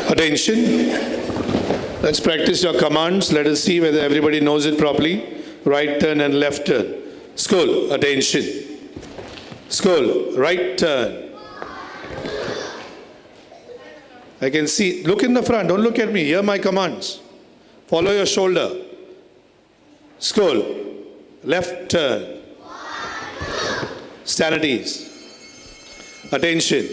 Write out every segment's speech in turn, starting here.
Attention. Let's practice your commands. Let us see whether everybody knows it properly. Right turn and left turn. School, attention. School, right turn. I can see. Look in the front. Don't look at me. Hear my commands. Follow your shoulder. School, left turn. Stand at ease. Attention.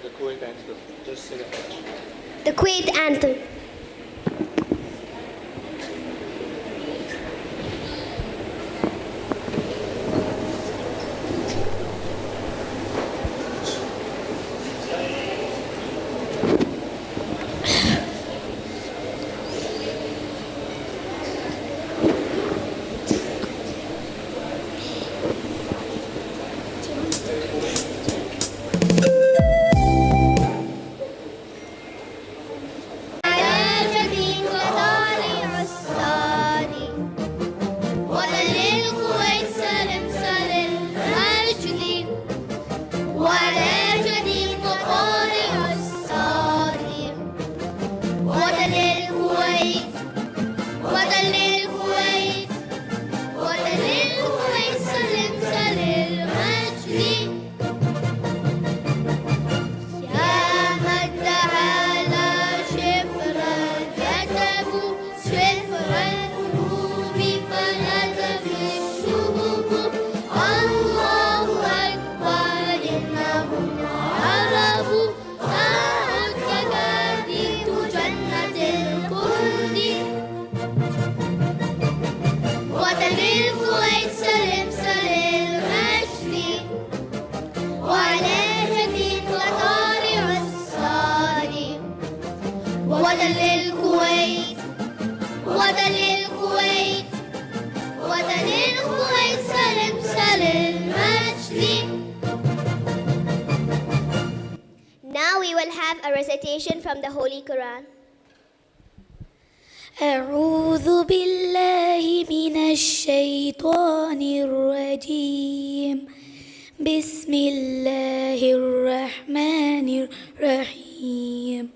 The Kuwait anthem. Just say that. The Kuwait anthem. Now we will have a recitation from the Holy Quran. أعوذ بالله من الشيطان الرجيم بسم الله الرحمن الرحيم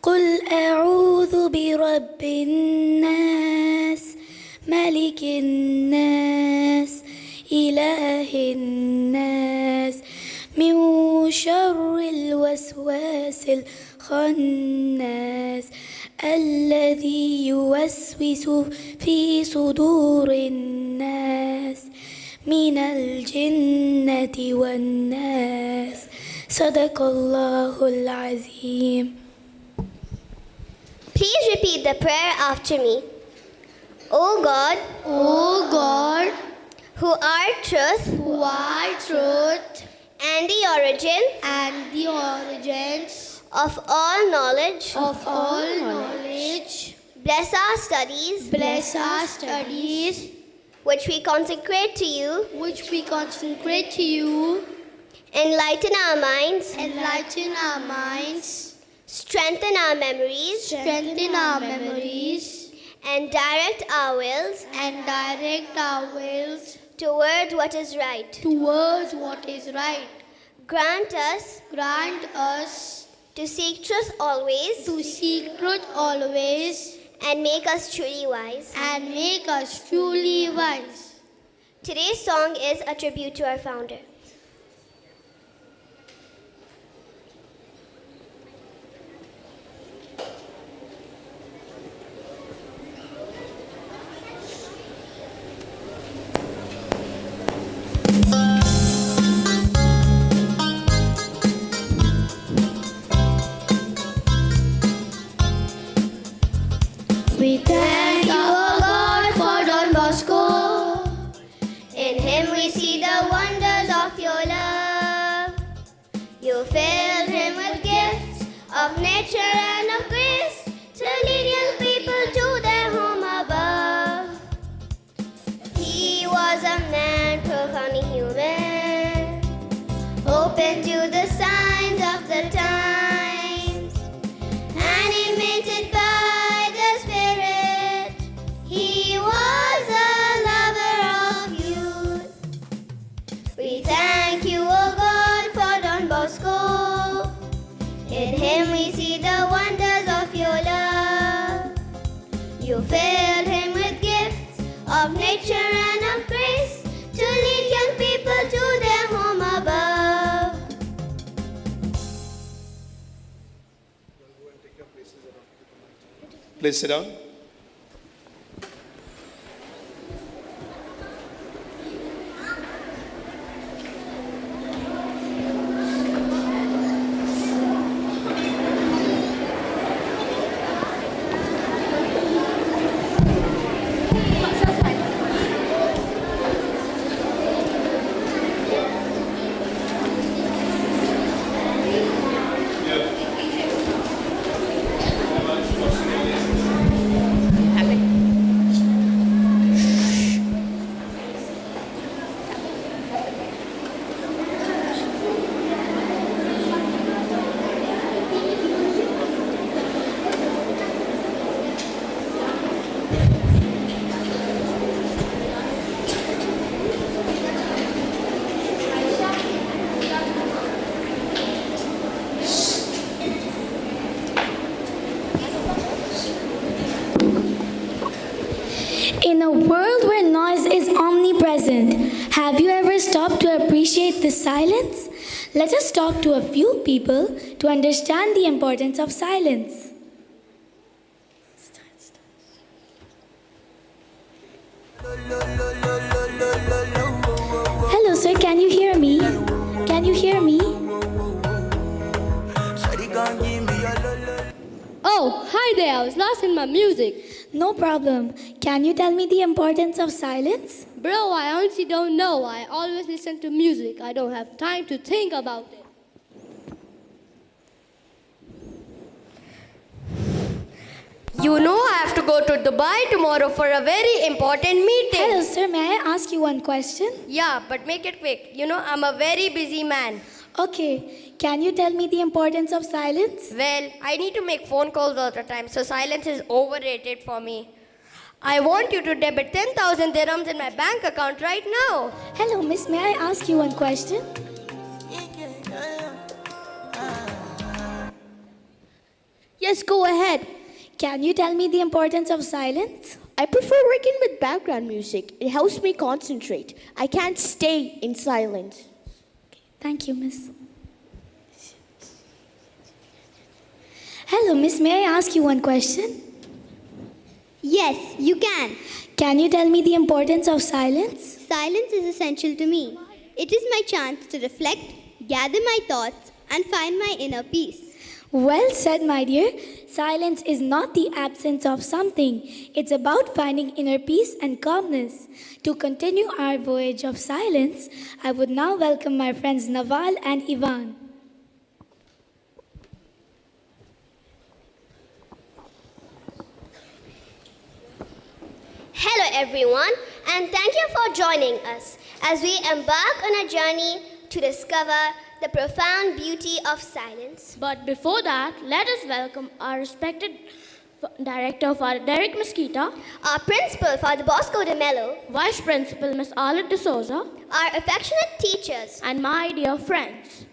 قل أعوذ برب الناس ملك الناس إله الناس من شر الوسواس الخناس الذي يوسوس في صدور الناس من الجنة والناس صدق الله العظيم. Please repeat the prayer after me. O God, who art truth, and the origin of all knowledge, bless our studies, which we consecrate to you, enlighten our minds, strengthen our memories, and direct our wills towards what is right. Grant us to seek truth always, and make us truly wise. Today's song is a tribute to our founder. We thank you, O God, for Don Bosco. In him we see the wonders of your love. You filled him with gifts of nature and of grace to lead young people to their home above. He was a man profoundly human, open to nature and of grace, to lead young people to their home above. Please sit down. In a world where noise is omnipresent, have you ever stopped to appreciate the silence? Let us talk to a few people to understand the importance of silence. Hello, sir, can you hear me? Can you hear me? Oh, hi there. I was lost in my music. No problem. Can you tell me the importance of silence? Bro, I honestly don't know. I always listen to music. I don't have time to think about it. You know I have to go to Dubai tomorrow for a very important meeting. Hello, sir, may I ask you one question? Yeah, but make it quick. You know, I'm a very busy man. Okay, can you tell me the importance of silence? Well, I need to make phone calls all the time, so silence is overrated for me. I want you to debit 10,000 dirhams in my bank account right now. Hello, miss, may I ask you one question? Yes, go ahead. Can you tell me the importance of silence? I prefer working with background music. It helps me concentrate. I can't stay in silence. Thank you, miss. Hello, miss, may I ask you one question? Yes, you can. Can you tell me the importance of silence? Silence is essential to me. It is my chance to reflect, gather my thoughts, and find my inner peace. Well said, my dear. Silence is not the absence of something. It's about finding inner peace and calmness. To continue our voyage of silence, I would now welcome my friends Naval and Ivan. Hello, everyone, and thank you for joining us as we embark on a journey to discover the profound beauty of silence. But before that, let us welcome our respected director, Father Derek Mesquita, Our principal, Father Bosco de Mello, Vice Principal, Miss Arlette de Souza, our affectionate teachers, and my dear friends.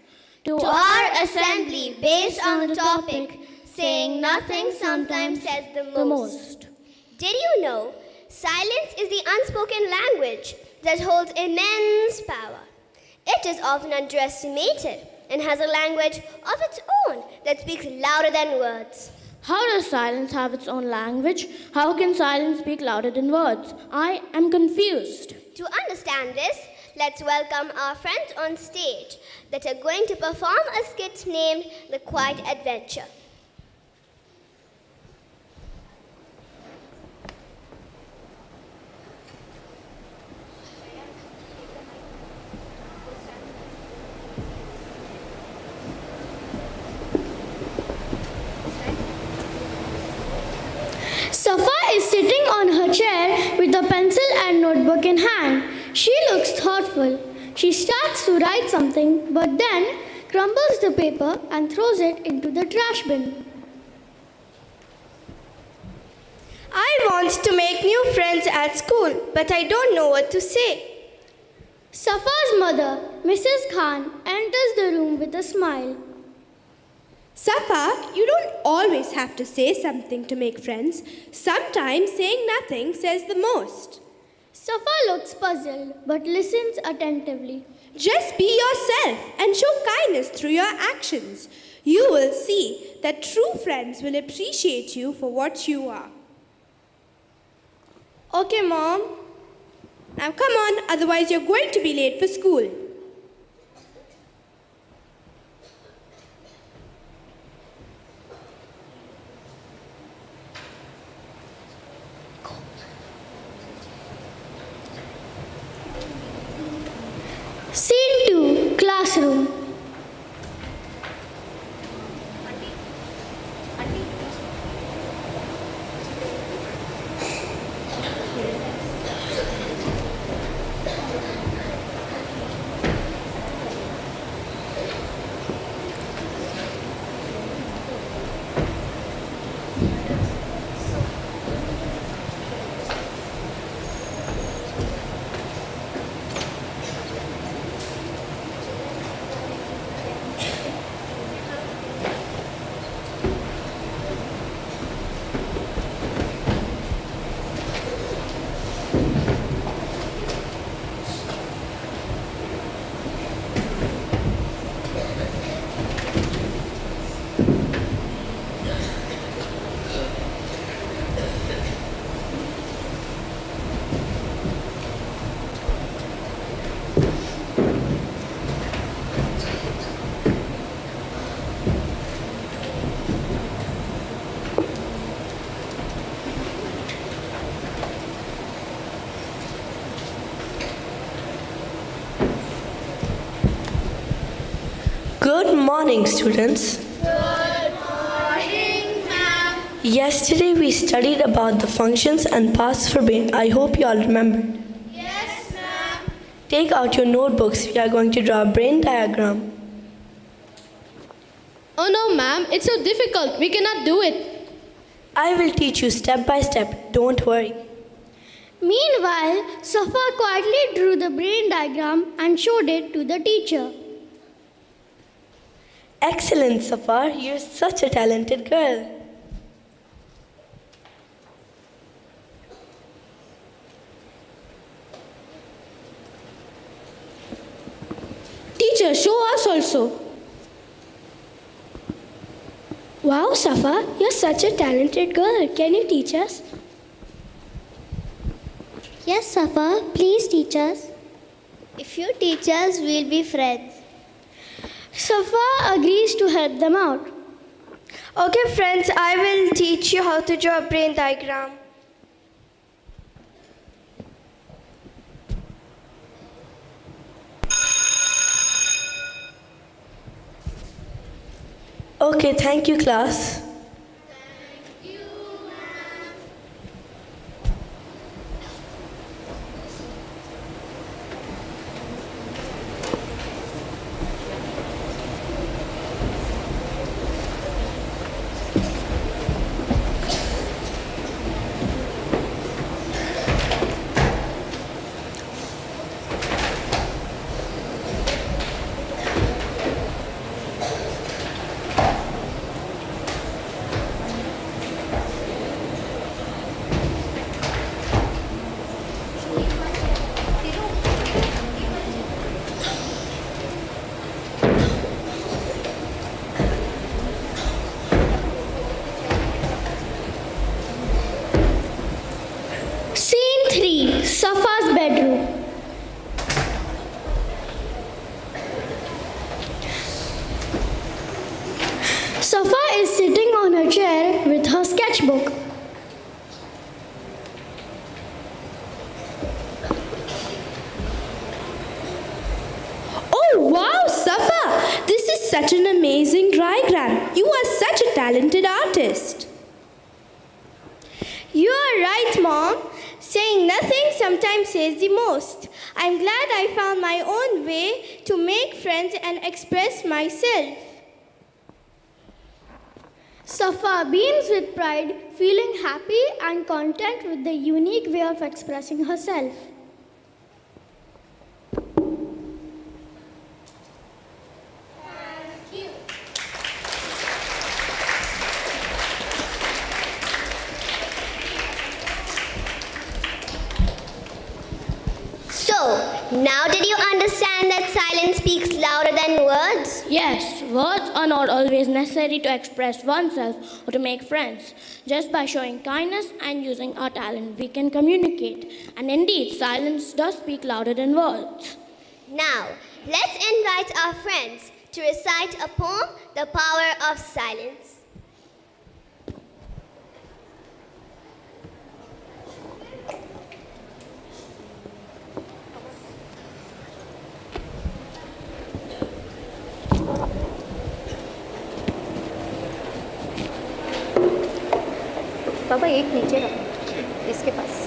to our assembly based on the topic, saying nothing sometimes says the most. Did you know silence is the unspoken language that holds immense power? It is often underestimated and has a language of its own that speaks louder than words. How does silence have its own language? How can silence speak louder than words? I am confused. To understand this, let's welcome our friends on stage that are going to perform a skit named The Quiet Adventure. Safa is sitting on her chair with a pencil and notebook in hand. She looks thoughtful. She starts to write something, but then crumbles the paper and throws it into the trash bin. I want to make new friends at school, but I don't know what to say. Safa's mother, Mrs. Khan, enters the room with a smile. Safa, you don't always have to say something to make friends. Sometimes saying nothing says the most. Safa looks puzzled but listens attentively. Just be yourself and show kindness through your actions. You will see that true friends will appreciate you for what you are. Okay, Mom. Now come on, otherwise you're going to be late for school. Scene 2, Classroom. Good morning, students. Good morning, ma'am. Yesterday we studied about the functions and paths for brain. I hope you all remembered. Yes, ma'am. Take out your notebooks. We are going to draw a brain diagram. Oh no, ma'am, it's so difficult. We cannot do it. I will teach you step by step. Don't worry. Meanwhile, Safa quietly drew the brain diagram and showed it to the teacher. Excellent, Safar. You're such a talented girl. Teacher, show us also. Wow, Safa, you're such a talented girl. Can you teach us? Yes, Safa, please teach us. If you teach us, we'll be friends. Safa agrees to help them out. Okay, friends, I will teach you how to draw a brain diagram. Okay, thank you, class. Scene 3, Safa's bedroom. Safa is sitting on her chair with her sketchbook. Oh wow, Safa! This is such an amazing diagram. You are such a talented artist. You are right, Mom. Saying nothing sometimes says the most. I'm glad I found my own way to make friends and express myself. Safa beams with pride, feeling happy and content with the unique way of expressing herself. So, now did you understand that silence speaks louder than words? Yes, words are not always necessary to express oneself or to make friends. Just by showing kindness and using our talent, we can communicate. And indeed, silence does speak louder than words. Now, let's invite our friends to recite a poem, The Power of Silence. बाबा एक नीचे रखो इसके पास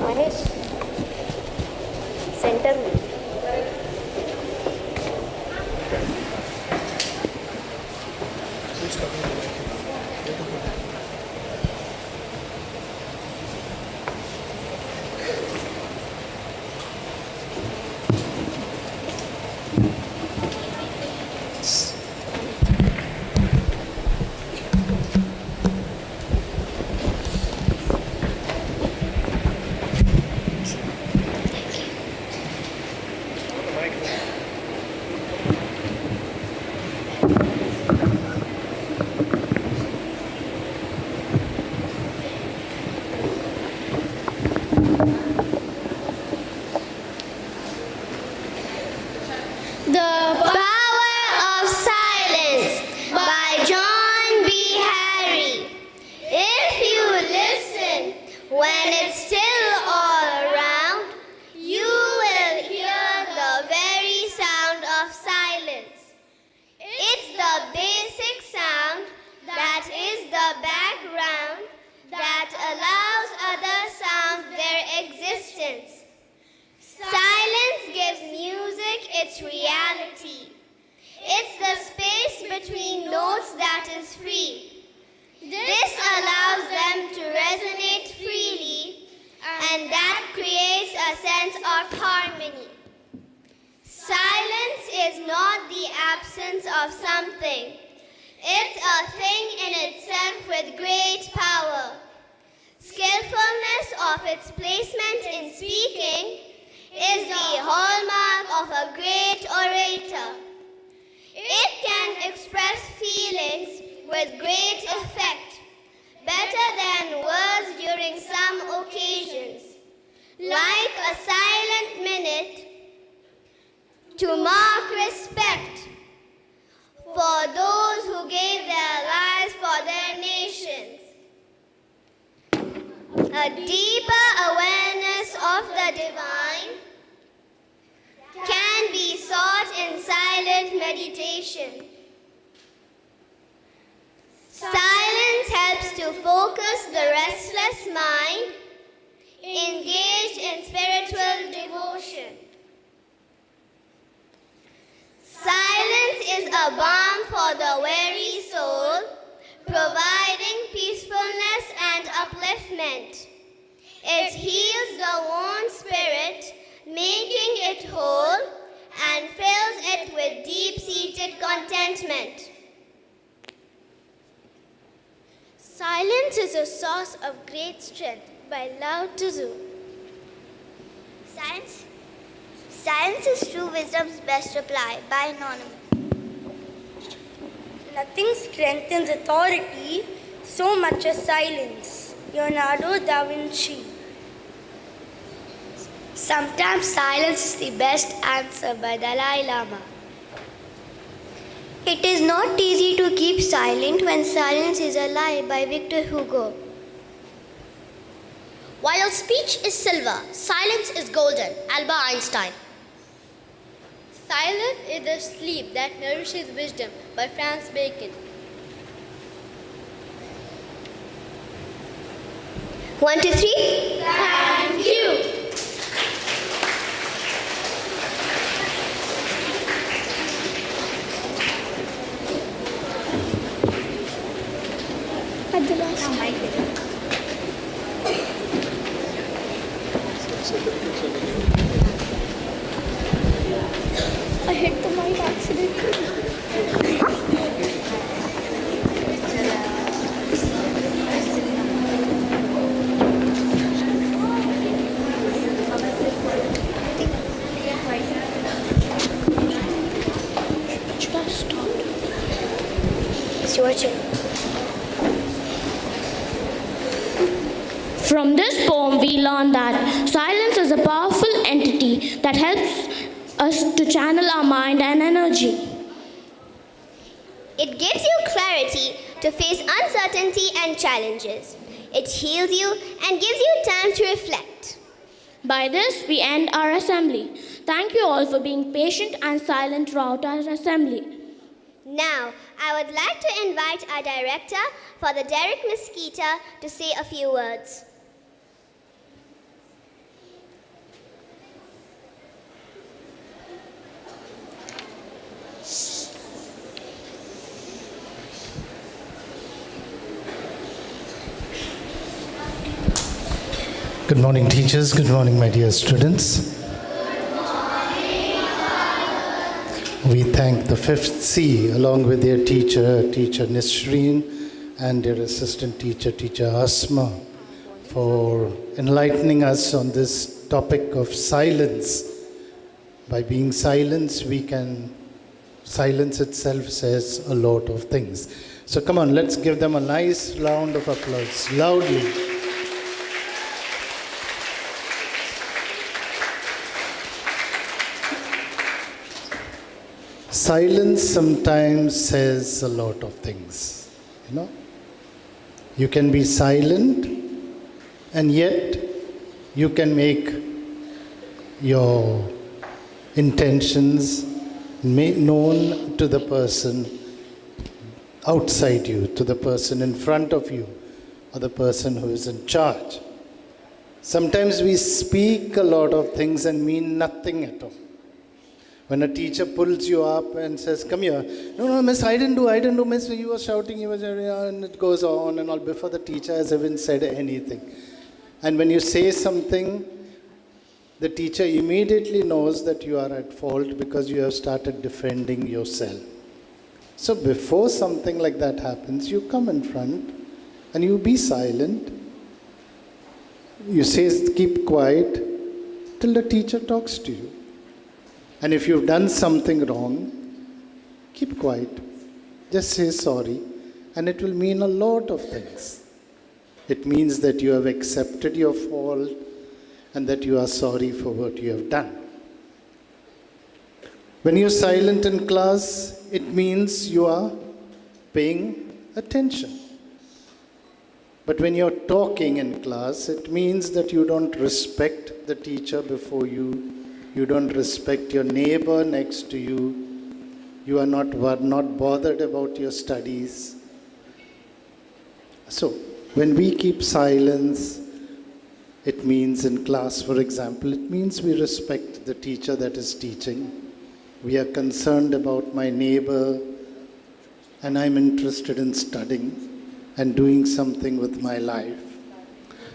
Mahesh centre में its reality. It's the space between notes that is free. This allows them to resonate freely, and that creates a sense of harmony. Silence is not the absence of something. It's a thing in itself with great power. Skillfulness of its placement in speaking is the hallmark of a great orator. It can express feelings with great effect, better than words during some occasions, like a silent minute to mark respect for those who gave their lives for their nations. A deeper awareness of the divine can be sought in silent meditation. Silence helps to focus the restless mind, engaged in spiritual devotion. Silence is a balm for the weary soul, providing peacefulness and upliftment. It heals the worn spirit, making it whole, and fills it with deep-seated contentment. Silence is a source of great strength by Lao Tzu. Silence is true wisdom's best reply by Anonymous. Nothing strengthens authority so much as silence. Leonardo da Vinci. Sometimes silence is the best answer by Dalai Lama. It is not easy to keep silent when silence is a lie by Victor Hugo. While speech is silver, silence is golden. Albert Einstein. Silence is the sleep that nourishes wisdom by Francis Bacon. 1, 2, 3. Thank you. At the last I hit the mic accidentally. From this poem, we learn that silence is a powerful entity that helps us to channel our mind and energy. It gives you clarity to face uncertainty and challenges. It heals you and gives you time to reflect. By this, we end our assembly. Thank you all for being patient and silent throughout our assembly. Now, I would like to invite our director, Father Derek Mesquita, to say a few words. Good morning, teachers. Good morning, my dear students. We thank the 5th C along with their teacher, Teacher Nisreen, and their assistant teacher, Teacher Asma, for enlightening us on this topic of silence. By being silent, silence itself says a lot of things. So come on, let's give them a nice round of applause, loudly. Silence sometimes says a lot of things, you know. You can be silent and yet you can make your intentions known to the person outside you, to the person in front of you, or the person who is in charge. Sometimes we speak a lot of things and mean nothing at all. When a teacher pulls you up and says, come here, no, miss, I didn't do, miss, you were shouting, and it goes on and all before the teacher has even said anything. And when you say something, the teacher immediately knows that you are at fault because you have started defending yourself. So before something like that happens, you come in front and you be silent. You say, keep quiet till the teacher talks to you. And if you've done something wrong, keep quiet. Just say sorry. And it will mean a lot of things. It means that you have accepted your fault and that you are sorry for what you have done. When you're silent in class, it means you are paying attention. But when you're talking in class, it means that you don't respect the teacher before you. You don't respect your neighbor next to you. You are not bothered about your studies. So, when we keep silence, it means in class, for example, it means we respect the teacher that is teaching. We are concerned about my neighbor, and I'm interested in studying and doing something with my life.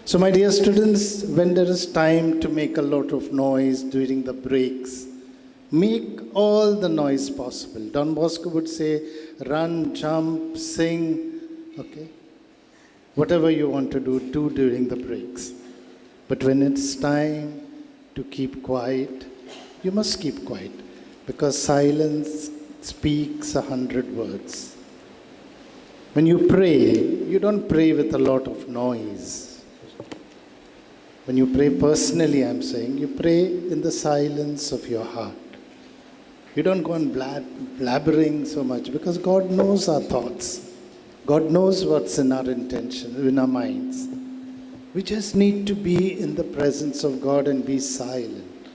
So my dear students, when there is time to make a lot of noise during the breaks, make all the noise possible. Don Bosco would say, run, jump, sing, okay? Whatever you want to do during the breaks. But when it's time to keep quiet, you must keep quiet because silence speaks 100 words. When you pray, you don't pray with a lot of noise. When you pray personally, I'm saying, you pray in the silence of your heart. You don't go on blabbering so much because God knows our thoughts. God knows what's in our intention, in our minds. We just need to be in the presence of God and be silent.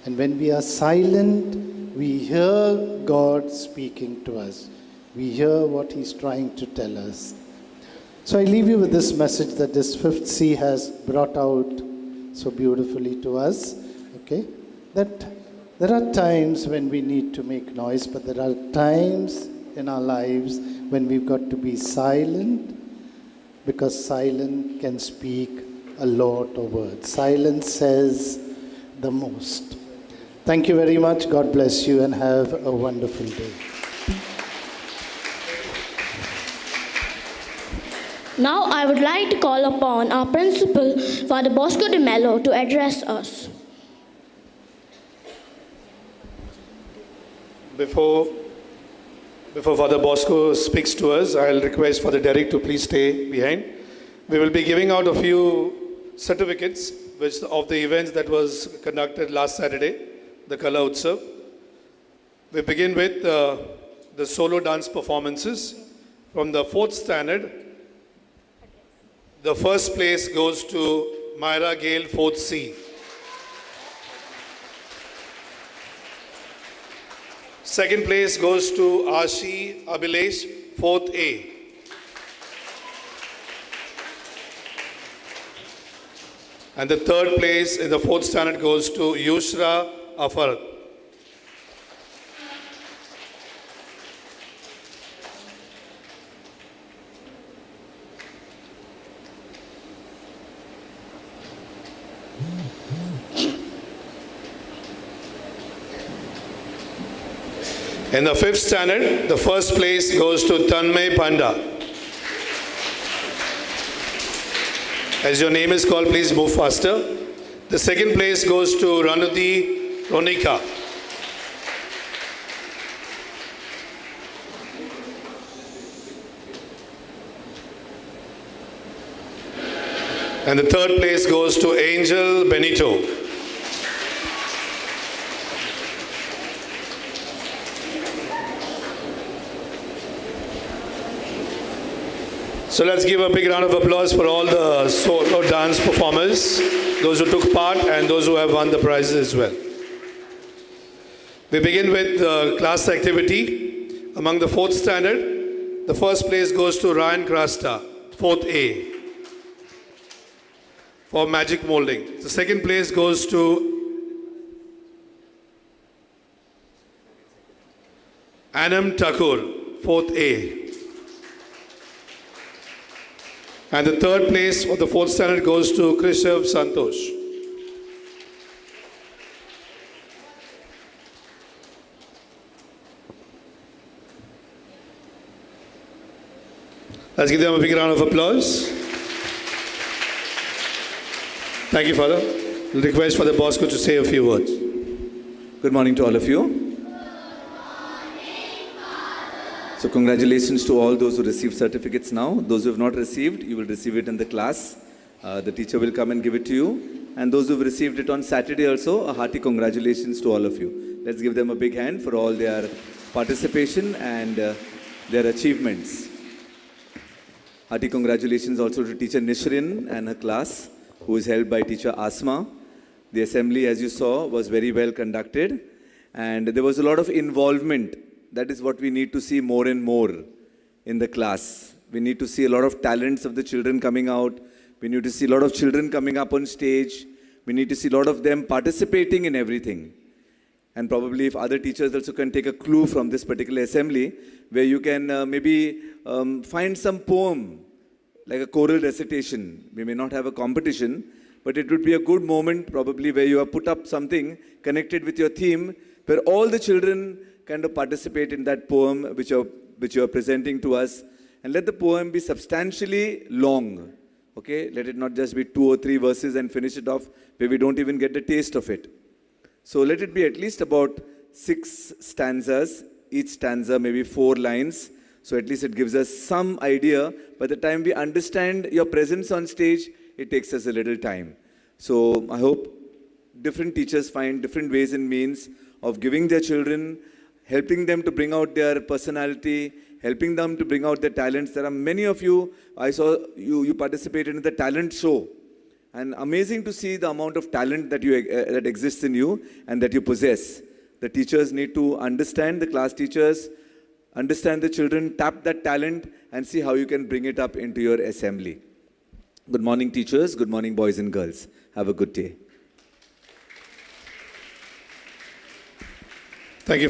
And when we are silent, we hear God speaking to us. We hear what He's trying to tell us. So I leave you with this message that this 5th C has brought out so beautifully to us, okay? That there are times when we need to make noise, but there are times in our lives when we've got to be silent because silence can speak a lot of words. Silence says the most. Thank you very much. God bless you and have a wonderful day. Now I would like to call upon our principal, Father Bosco de Mello, to address us. Before Father Bosco speaks to us, I'll request Father Derek to please stay behind. We will be giving out a few certificates of the events that was conducted last Saturday, the Kala Utsav. We begin with the solo dance performances from the 4th standard. The first place goes to Myra Gale, 4th C. Second place goes to Ashi Abhilesh, 4th A. And the third place in the 4th standard goes to Yushra Afar. In the 5th standard, the first place goes to Tanmay Panda. As your name is called, please move faster. The second place goes to Ranudhi Ronika. And the third place goes to Angel Benito. So let's give a big round of applause for all the solo dance performers, those who took part and those who have won the prizes as well. We begin with the class activity. Among the 4th standard, the first place goes to Ryan Krasta, 4th A, for magic molding. The second place goes to Anam Thakur, 4th A. And the third place for the 4th standard goes to Krishav Santosh. Let's give them a big round of applause. Thank you, Father. We'll request Father Bosco to say a few words. Good morning to all of you. So congratulations to all those who received certificates now. Those who have not received, you will receive it in the class. The teacher will come and give it to you. And those who have received it on Saturday also, a hearty congratulations to all of you. Let's give them a big hand for all their participation and their achievements. Hearty congratulations also to teacher Nishrin and her class, who is held by teacher Asma. The assembly, as you saw, was very well conducted. And there was a lot of involvement. That is what we need to see more and more in the class. We need to see a lot of talents of the children coming out. We need to see a lot of children coming up on stage. We need to see a lot of them participating in everything. And probably if other teachers also can take a clue from this particular assembly, where you can maybe find some poem, like a choral recitation. We may not have a competition, but it would be a good moment probably where you have put up something connected with your theme, where all the children kind of participate in that poem which you are presenting to us, and let the poem be substantially long. Okay, let it not just be 2 or 3 verses and finish it off where we don't even get the taste of it. So let it be at least about 6 stanzas, each stanza maybe 4 lines. So at least it gives us some idea. By the time we understand your presence on stage, it takes us a little time. So I hope different teachers find different ways and means of giving their children, helping them to bring out their personality, helping them to bring out their talents. There are many of you, I saw you participated in the talent show. And amazing to see the amount of talent that that exists in you and that you possess. The teachers need to understand, the class teachers, understand the children, tap that talent and see how you can bring it up into your assembly. Good morning, teachers. Good morning, boys and girls. Have a good day. Thank you.